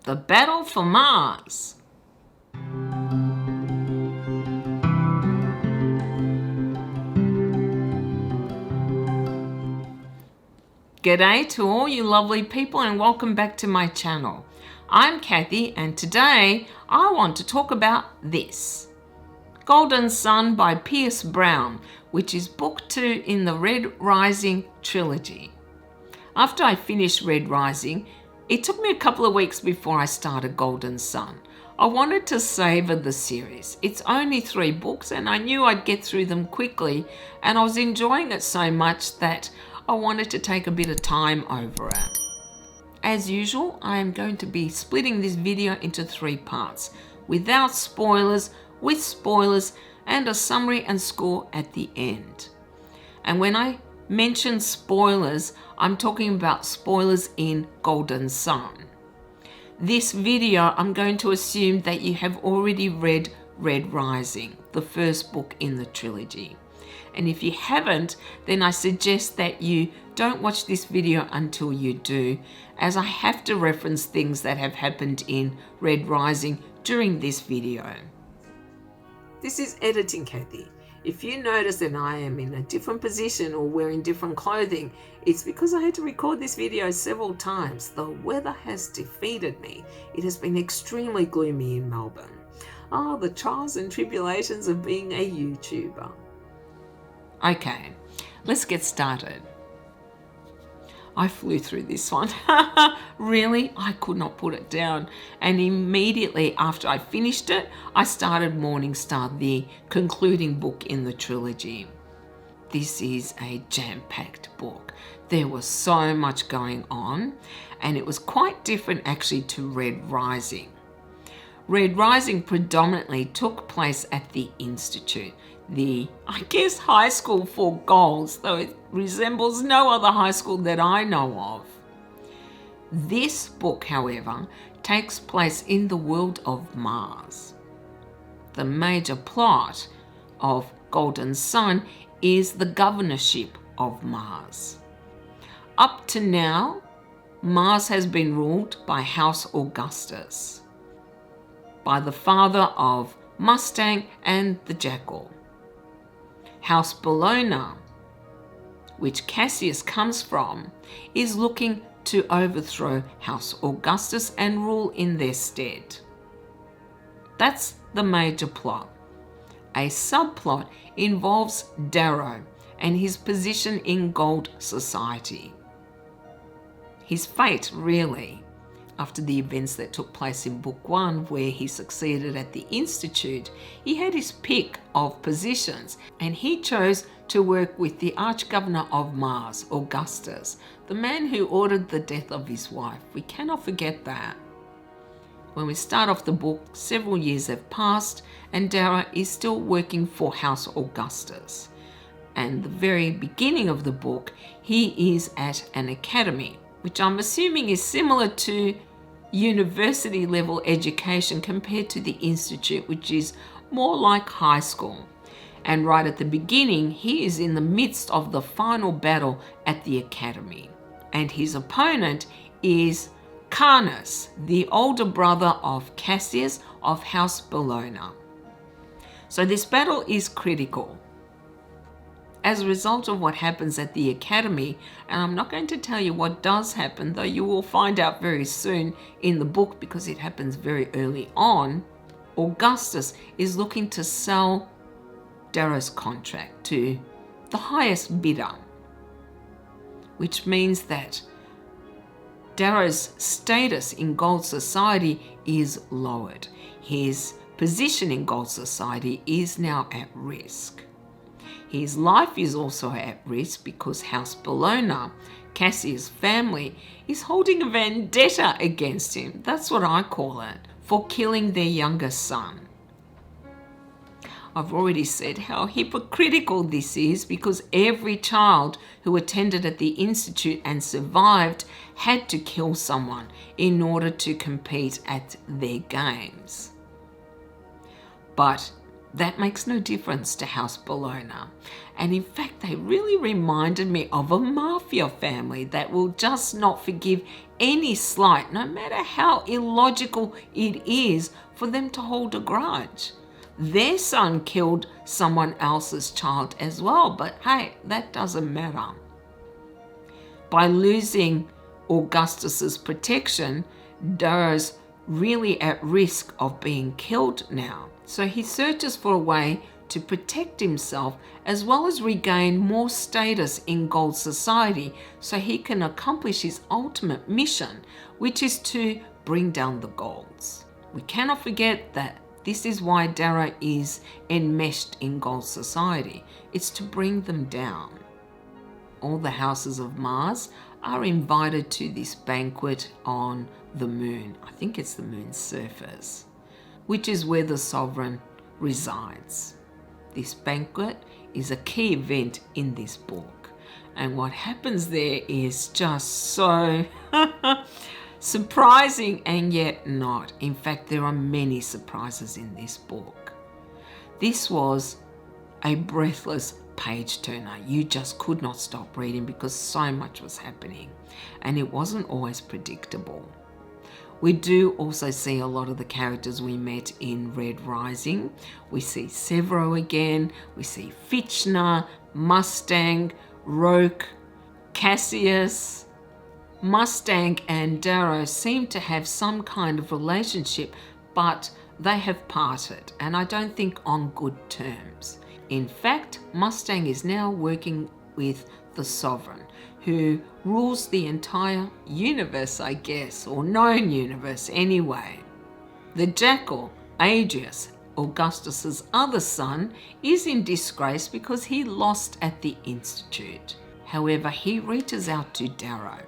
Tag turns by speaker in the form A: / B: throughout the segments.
A: The Battle for Mars. G'day to all you lovely people and welcome back to my channel. I'm Kathy and today I want to talk about this. Golden Sun by Pierce Brown, which is book 2 in the Red Rising trilogy. After I finished Red Rising, it took me a couple of weeks before I started Golden Sun. I wanted to savor the series. It's only 3 books and I knew I'd get through them quickly, and I was enjoying it so much that I wanted to take a bit of time over it. As usual, I am going to be splitting this video into 3 parts, without spoilers, with spoilers, and a summary and score at the end. And when I mention spoilers, I'm talking about spoilers in Golden Sun. This video, I'm going to assume that you have already read Red Rising, the first book in the trilogy. And if you haven't, then I suggest that you don't watch this video until you do, as I have to reference things that have happened in Red Rising during this video. This is Editing Kathy. If you notice that I am in a different position or wearing different clothing, it's because I had to record this video several times. The weather has defeated me. It has been extremely gloomy in Melbourne. Oh, the trials and tribulations of being a YouTuber. Okay, let's get started. I flew through this one. Really, I could not put it down. And immediately after I finished it, I started Morning Star, the concluding book in the trilogy. This is a jam-packed book. There was so much going on, and it was quite different actually to Red Rising. Red Rising predominantly took place at the Institute, the, I guess, high school for girls, though it resembles no other high school that I know of. This book, however, takes place in the world of Mars. The major plot of Golden Sun is the governorship of Mars. Up to now, Mars has been ruled by House Augustus, by the father of Mustang and the Jackal. House Bologna, which Cassius comes from, is looking to overthrow House Augustus and rule in their stead. That's the major plot. A subplot involves Darrow and his position in Gold Society. His fate, really, after the events that took place in Book 1, where he succeeded at the Institute, he had his pick of positions, and he chose to work with the Arch-Governor of Mars, Augustus, the man who ordered the death of his wife. We cannot forget that. When we start off the book, several years have passed, and Darrow is still working for House Augustus. And the very beginning of the book, he is at an academy, which I'm assuming is similar to university level education compared to the Institute, which is more like high school. And right at the beginning, he is in the midst of the final battle at the academy. And his opponent is Carnus, the older brother of Cassius of House Bologna. So this battle is critical as a result of what happens at the academy, and I'm not going to tell you what does happen, though you will find out very soon in the book because it happens very early on. Augustus is looking to sell Darrow's contract to the highest bidder, which means that Darrow's status in Gold Society is lowered. His position in Gold Society is now at risk. His life is also at risk because House Bologna, Cassius' family, is holding a vendetta against him, that's what I call it, for killing their youngest son. I've already said how hypocritical this is because every child who attended at the Institute and survived had to kill someone in order to compete at their games. But that makes no difference to House Bologna. And in fact, they really reminded me of a mafia family that will just not forgive any slight, no matter how illogical it is for them to hold a grudge. Their son killed someone else's child as well, but hey, that doesn't matter. By losing Augustus's protection, Darrow's really at risk of being killed now. So he searches for a way to protect himself as well as regain more status in Gold Society so he can accomplish his ultimate mission, which is to bring down the Golds. We cannot forget that this is why Darrow is enmeshed in Gold Society. It's to bring them down. All the houses of Mars are invited to this banquet on the moon. I think it's the moon's surface, which is where the sovereign resides. This banquet is a key event in this book. And what happens there is just so surprising and yet not. In fact, there are many surprises in this book. This was a breathless page turner. You just could not stop reading because so much was happening and it wasn't always predictable. We do also see a lot of the characters we met in Red Rising. We see Severo again, we see Fitchner, Mustang, Roke, Cassius. Mustang and Darrow seem to have some kind of relationship, but they have parted, and I don't think on good terms. In fact, Mustang is now working with the Sovereign, who rules the entire universe, I guess, or known universe anyway. The Jackal, Adrius, Augustus's other son, is in disgrace because he lost at the Institute. However, he reaches out to Darrow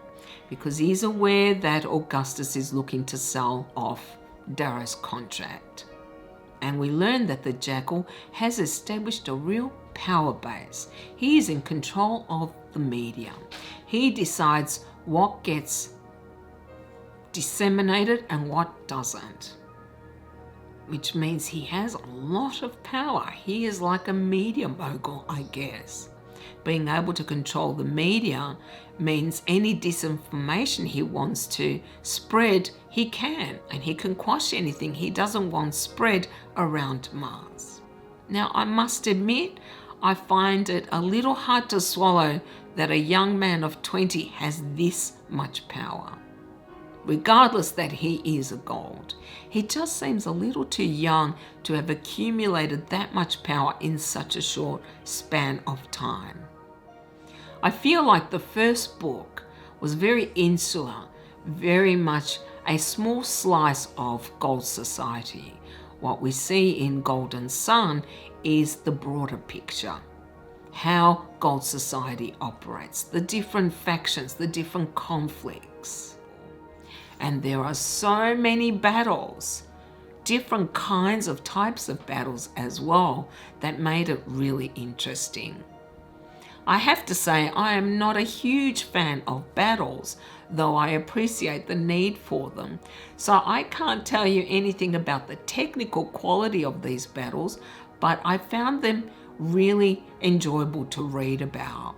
A: because he's aware that Augustus is looking to sell off Darrow's contract. And we learn that the Jackal has established a real power base. He is in control of the media. He decides what gets disseminated and what doesn't, which means he has a lot of power. He is like a media mogul, I guess. Being able to control the media means any disinformation he wants to spread, he can, and he can quash anything he doesn't want spread around Mars. Now, I must admit, I find it a little hard to swallow that a young man of 20 has this much power. Regardless that he is a Gold, he just seems a little too young to have accumulated that much power in such a short span of time. I feel like the first book was very insular, very much a small slice of Gold Society. What we see in Golden Sun is the broader picture, how Gold Society operates, the different factions, the different conflicts. And there are so many battles, different kinds of types of battles as well, that made it really interesting. I have to say I am not a huge fan of battles, though I appreciate the need for them. So I can't tell you anything about the technical quality of these battles, but I found them really enjoyable to read about.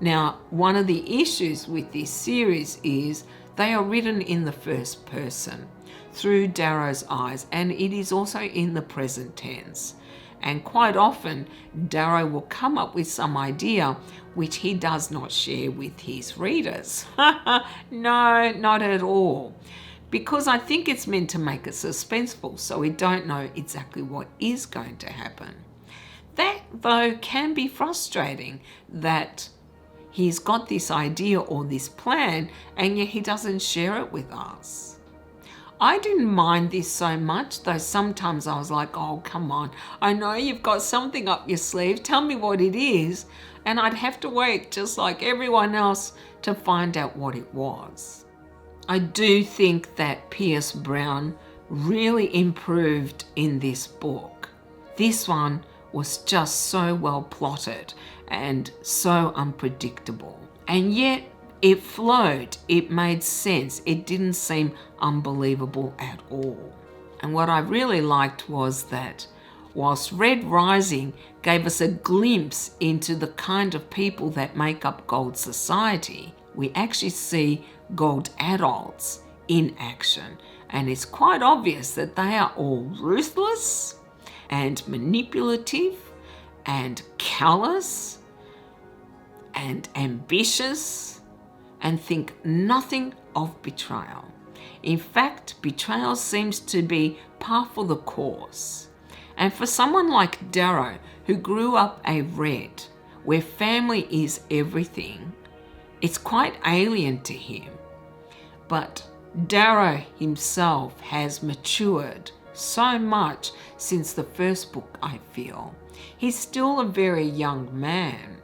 A: Now, one of the issues with this series is they are written in the first person, through Darrow's eyes, and it is also in the present tense. And quite often, Darrow will come up with some idea which he does not share with his readers. No, not at all. Because I think it's meant to make it suspenseful, so we don't know exactly what is going to happen. That, though, can be frustrating, that he's got this idea or this plan, and yet he doesn't share it with us. I didn't mind this so much, though sometimes I was like, oh, come on, I know you've got something up your sleeve, tell me what it is. And I'd have to wait, just like everyone else, to find out what it was. I do think that Pierce Brown really improved in this book. This one was just so well plotted and so unpredictable. And yet it flowed, it made sense, it didn't seem unbelievable at all. And what I really liked was that whilst Red Rising gave us a glimpse into the kind of people that make up gold society, we actually see gold adults in action. And it's quite obvious that they are all ruthless and manipulative and callous and ambitious and think nothing of betrayal. In fact, betrayal seems to be par for the course. And for someone like Darrow, who grew up a Red, where family is everything, it's quite alien to him. But Darrow himself has matured so much since the first book, I feel. He's still a very young man.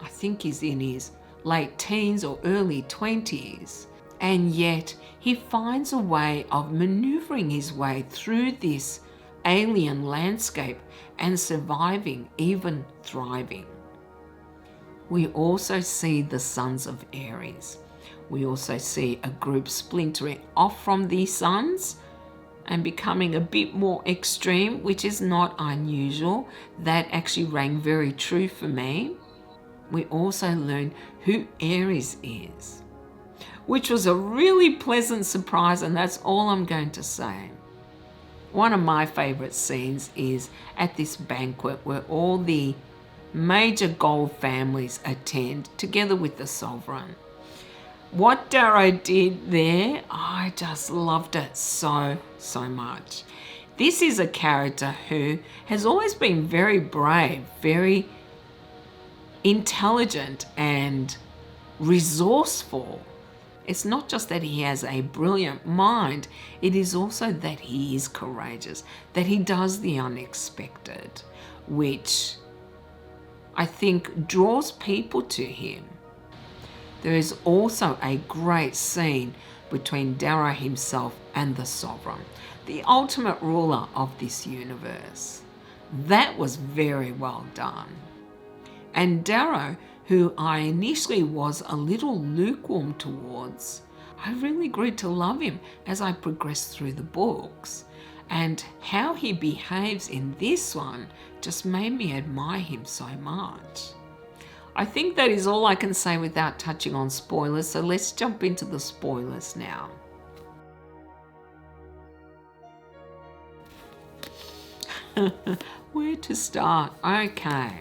A: I think he's in his late teens or early 20s. And yet he finds a way of maneuvering his way through this alien landscape and surviving, even thriving. We also see the Sons of Aries. We also see a group splintering off from these sons and becoming a bit more extreme, which is not unusual. That actually rang very true for me. We also learn who Aries is, which was a really pleasant surprise, and that's all I'm going to say. One of my favourite scenes is at this banquet where all the major gold families attend together with the sovereign. What Darrow did there, I just loved it so much. This is a character who has always been very brave, very intelligent and resourceful. It's not just that he has a brilliant mind, it is also that he is courageous, that he does the unexpected, which I think draws people to him. There is also a great scene between Darrow himself and the Sovereign, the ultimate ruler of this universe. That was very well done. And Darrow, who I initially was a little lukewarm towards, I really grew to love him as I progressed through the books. And how he behaves in this one just made me admire him so much. I think that is all I can say without touching on spoilers, so let's jump into the spoilers now. Where to start? Okay.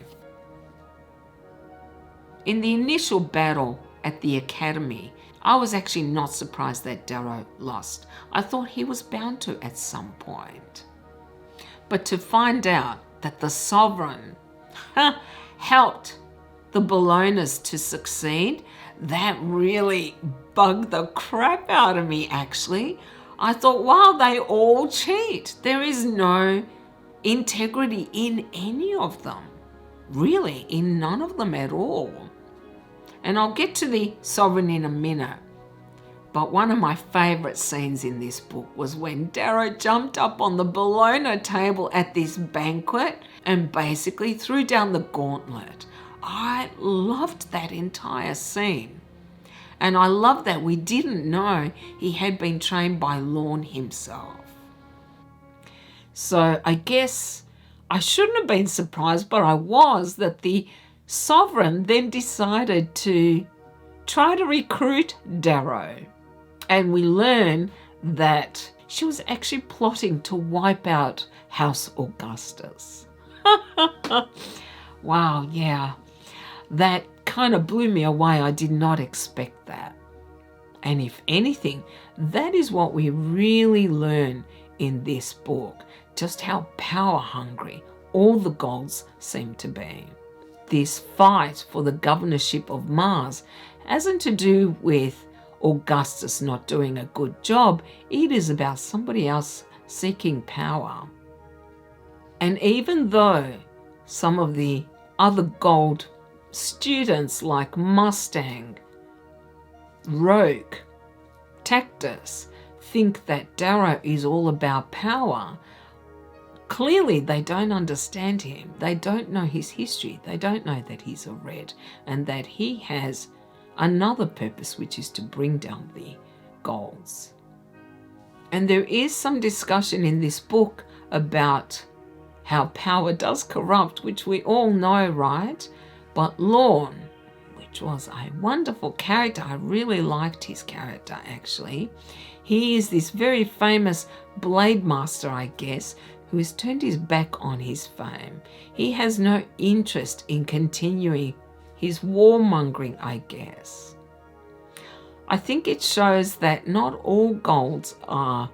A: In the initial battle at the academy, I was actually not surprised that Darrow lost. I thought he was bound to at some point. But to find out that the Sovereign helped the Bolognas to succeed, that really bugged the crap out of me actually. I thought, wow, they all cheat. There is no integrity in any of them. Really, in none of them at all. And I'll get to the Sovereign in a minute. But one of my favourite scenes in this book was when Darrow jumped up on the Bologna table at this banquet and basically threw down the gauntlet. I loved that entire scene. And I love that we didn't know he had been trained by Lorne himself. So I guess I shouldn't have been surprised, but I was, that the Sovereign then decided to try to recruit Darrow. And we learn that she was actually plotting to wipe out House Augustus. Wow, yeah. That kind of blew me away. I did not expect that. And if anything, that is what we really learn in this book, just how power hungry all the Golds seem to be. This fight for the governorship of Mars hasn't to do with Augustus not doing a good job. It is about somebody else seeking power. And even though some of the other Gold students like Mustang, Rogue, Tactus think that Darrow is all about power, clearly they don't understand him. They don't know his history. They don't know that he's a Red and that he has another purpose, which is to bring down the Golds. And there is some discussion in this book about how power does corrupt, which we all know, right? But Lorne, which was a wonderful character, I really liked his character actually. He is this very famous blade master, I guess, who has turned his back on his fame. He has no interest in continuing his warmongering, I guess. I think it shows that not all Golds are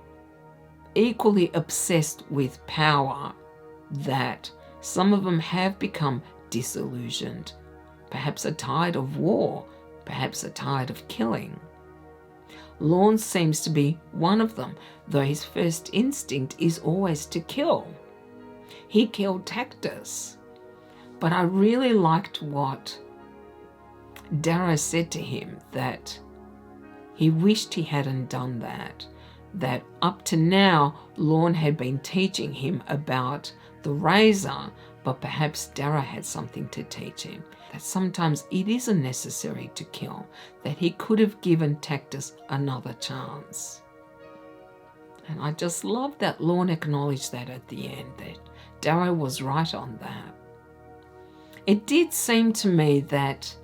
A: equally obsessed with power, that some of them have become disillusioned, perhaps are tired of war, perhaps are tired of killing. Lorne seems to be one of them, though his first instinct is always to kill. He killed Tactus, but I really liked what Darrow said to him, that he wished he hadn't done that, that up to now Lorne had been teaching him about the razor, but perhaps Darrow had something to teach him, that sometimes it isn't necessary to kill, that he could have given Tactus another chance. And I just love that Lorne acknowledged that at the end, that Darrow was right on that. It did seem to me that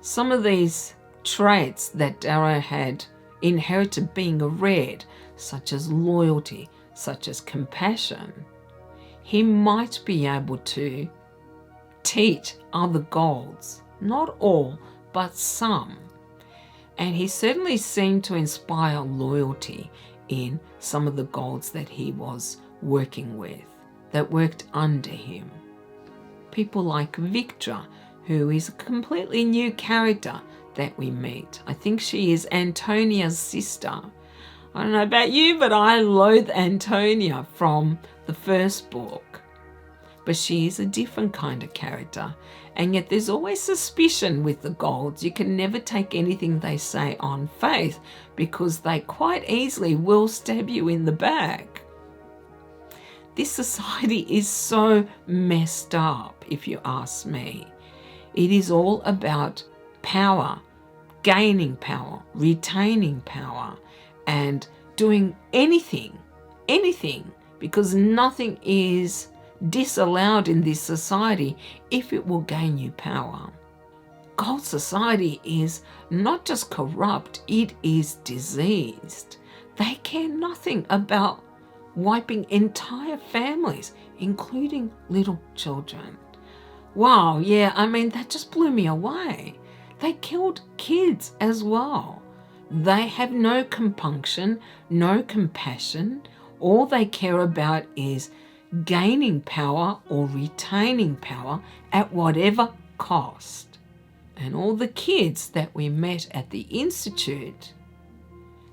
A: some of these traits that Darrow had inherited being a red, such as loyalty, such as compassion, he might be able to teach other Golds, not all, but some. And he certainly seemed to inspire loyalty in some of the Golds that he was working with, that worked under him. People like Victra, who is a completely new character that we meet. I think she is Antonia's sister. I don't know about you, but I loathe Antonia from the first book. But she is a different kind of character, and yet there's always suspicion with the Golds. You can never take anything they say on faith, because they quite easily will stab you in the back. This society is so messed up, if you ask me. It is all about power, gaining power, retaining power, and doing anything, because nothing is disallowed in this society if it will gain you power. Gold society is not just corrupt, it is diseased. They care nothing about wiping entire families, including little children. Wow, yeah, I mean, that just blew me away. They killed kids as well. They have no compunction, no compassion. All they care about is gaining power or retaining power at whatever cost. And all the kids that we met at the Institute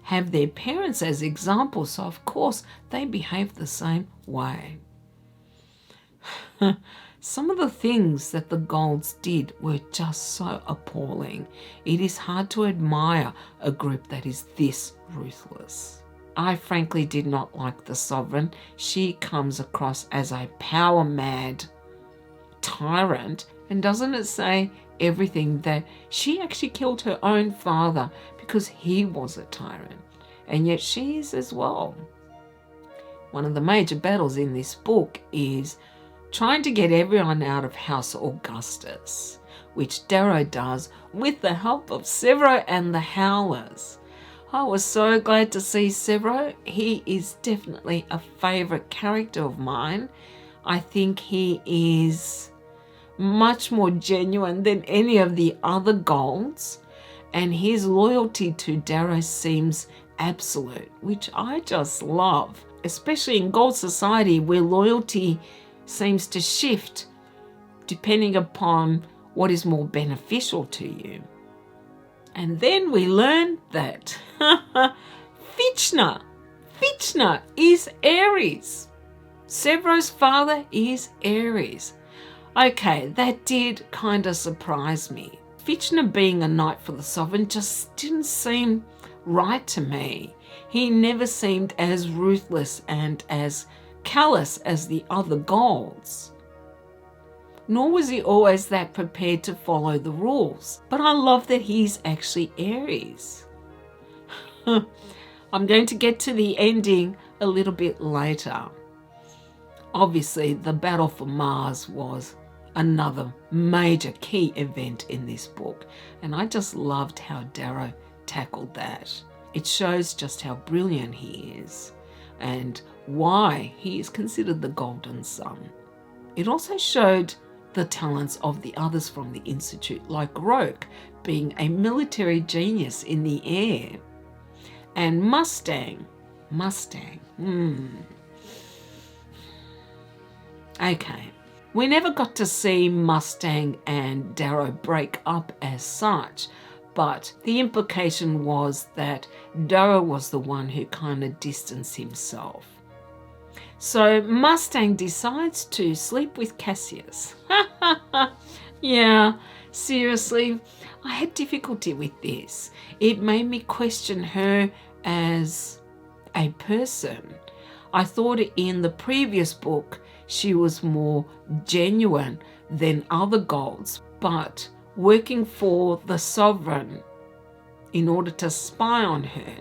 A: have their parents as examples, so of course they behave the same way. Some of the things that the Golds did were just so appalling. It is hard to admire a group that is this ruthless. I frankly did not like the Sovereign. She comes across as a power-mad tyrant, and doesn't it say everything that she actually killed her own father because he was a tyrant, and yet she is as well. One of the major battles in this book is trying to get everyone out of House Augustus, which Darrow does with the help of Severo and the Howlers. I was so glad to see Severo. He is definitely a favourite character of mine. I think he is much more genuine than any of the other Golds, and his loyalty to Darrow seems absolute, which I just love, especially in Gold society where loyalty seems to shift depending upon what is more beneficial to you. And then we learn that Fichtner is Aries. Severo's father is Aries. Okay, that did kind of surprise me. Fichtner being a knight for the Sovereign just didn't seem right to me. He never seemed as ruthless and as callous as the other Golds. Nor was he always that prepared to follow the rules. But I love that he's actually Aries. I'm going to get to the ending a little bit later. Obviously, the battle for Mars was another major key event in this book, and I just loved how Darrow tackled that. It shows just how brilliant he is and why he is considered the Golden Son. It also showed the talents of the others from the Institute, like Roke being a military genius in the air, and Mustang. Okay. We never got to see Mustang and Darrow break up as such, but the implication was that Darrow was the one who kind of distanced himself. So Mustang decides to sleep with Cassius. Yeah, seriously, I had difficulty with this. It made me question her as a person. I thought in the previous book she was more genuine than other Golds, but working for the Sovereign in order to spy on her,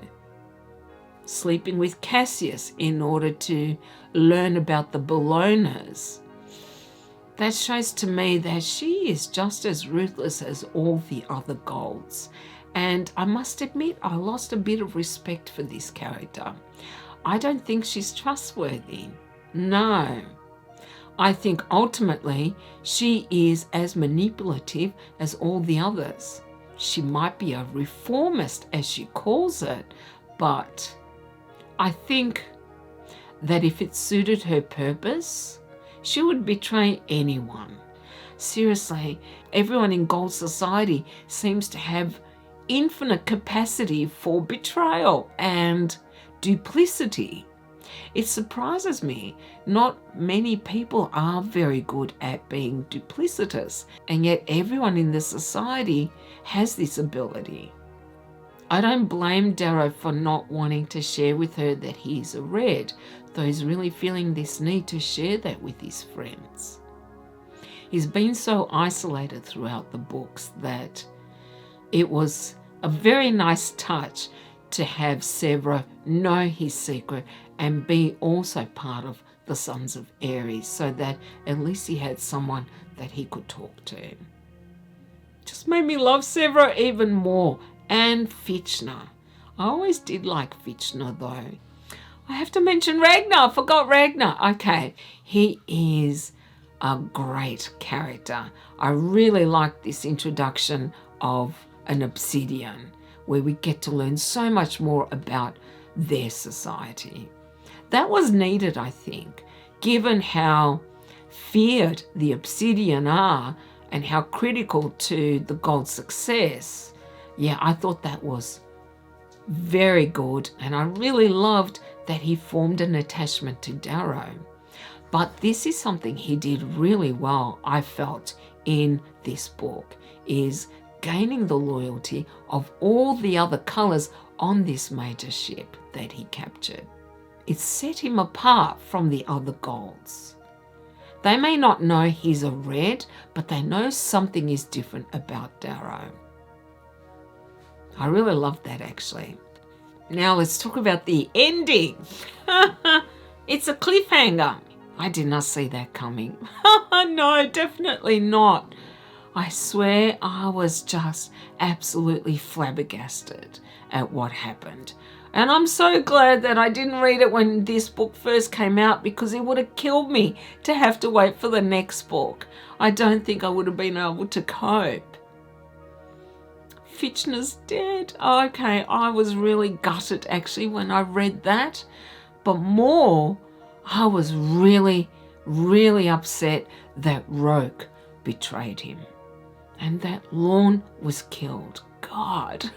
A: sleeping with Cassius in order to learn about the Bellonas. That shows to me that she is just as ruthless as all the other Golds. And I must admit, I lost a bit of respect for this character. I don't think she's trustworthy. No. I think ultimately she is as manipulative as all the others. She might be a reformist, as she calls it, but I think that if it suited her purpose, she would betray anyone. Seriously, everyone in Gold Society seems to have infinite capacity for betrayal and duplicity. It surprises me. Not many people are very good at being duplicitous, and yet everyone in the society has this ability. I don't blame Darrow for not wanting to share with her that he's a Red, though he's really feeling this need to share that with his friends. He's been so isolated throughout the books that it was a very nice touch to have Severa know his secret and be also part of the Sons of Ares, so that at least he had someone that he could talk to. Just made me love Severa even more, and Fitchner. I always did like Fitchner though. I have to mention Ragnar. I forgot Ragnar. Okay, he is a great character. I really like this introduction of an Obsidian, where we get to learn so much more about their society. That was needed, I think, given how feared the Obsidian are and how critical to the Gold's success. Yeah, I thought that was very good, and I really loved that he formed an attachment to Darrow. But this is something he did really well, I felt, in this book, is gaining the loyalty of all the other colours on this major ship that he captured. It set him apart from the other Golds. They may not know he's a Red, but they know something is different about Darrow. I really loved that, actually. Now let's talk about the ending. It's a cliffhanger. I did not see that coming. No, definitely not. I swear I was just absolutely flabbergasted at what happened. And I'm so glad that I didn't read it when this book first came out, because it would have killed me to have to wait for the next book. I don't think I would have been able to cope. Fitchner's dead. Okay, I was really gutted actually when I read that. But more, I was really, really upset that Roke betrayed him and that Lorne was killed. God.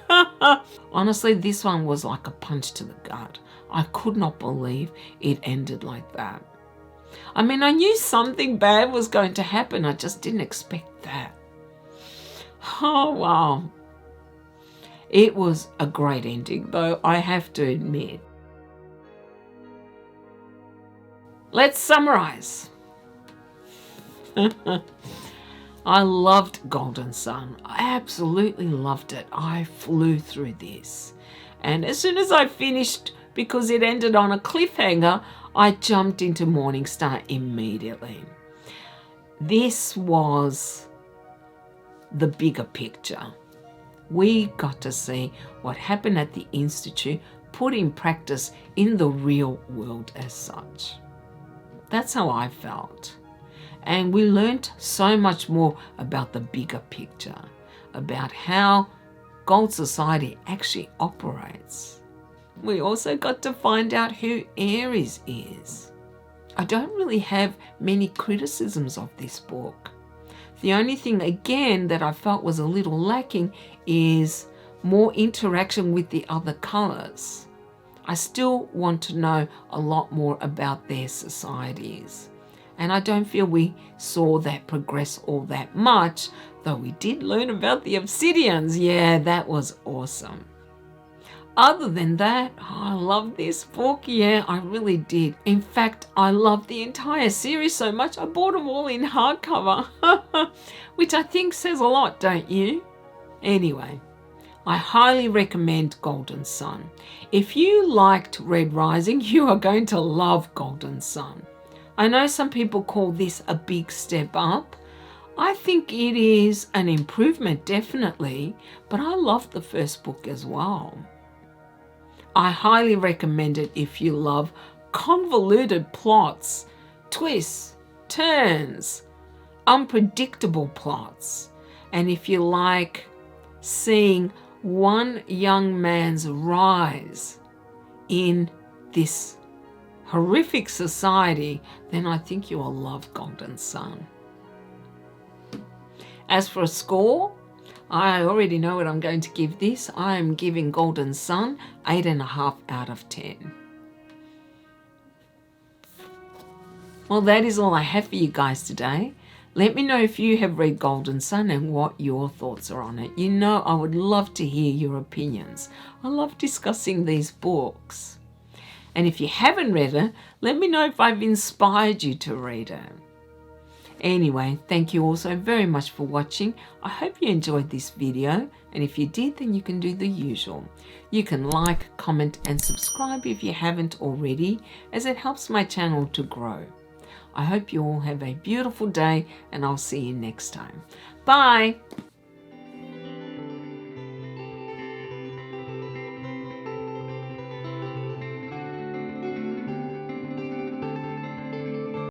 A: Honestly, this one was like a punch to the gut. I could not believe it ended like that. I mean, I knew something bad was going to happen. I just didn't expect that. Oh, wow. It was a great ending, though, I have to admit. Let's summarize. I loved Golden Sun. I absolutely loved it. I flew through this. And as soon as I finished, because it ended on a cliffhanger, I jumped into Morning Star immediately. This was the bigger picture. We got to see what happened at the Institute put in practice in the real world as such. That's how I felt. And we learnt so much more about the bigger picture, about how Gold Society actually operates. We also got to find out who Aries is. I don't really have many criticisms of this book. The only thing, again, that I felt was a little lacking is more interaction with the other colours. I still want to know a lot more about their societies. And I don't feel we saw that progress all that much, though we did learn about the obsidians. Yeah, that was awesome. Other than that, I love this book. Yeah, I really did. In fact, I love the entire series so much, I bought them all in hardcover, which I think says a lot, don't you? Anyway, I highly recommend Golden Sun. If you liked Red Rising, you are going to love Golden Sun. I know some people call this a big step up. I think it is an improvement, definitely, but I loved the first book as well. I highly recommend it if you love convoluted plots, twists, turns, unpredictable plots, and if you like seeing one young man's rise in this horrific society, then I think you will love Golden Sun. As for a score, I already know what I'm going to give this. I am giving Golden Sun 8.5 out of 10. Well, that is all I have for you guys today. Let me know if you have read Golden Sun and what your thoughts are on it. You know, I would love to hear your opinions. I love discussing these books. And if you haven't read it, let me know if I've inspired you to read it. Anyway, thank you all so very much for watching. I hope you enjoyed this video, and if you did, then you can do the usual. You can like, comment and subscribe if you haven't already, as it helps my channel to grow. I hope you all have a beautiful day, and I'll see you next time. Bye!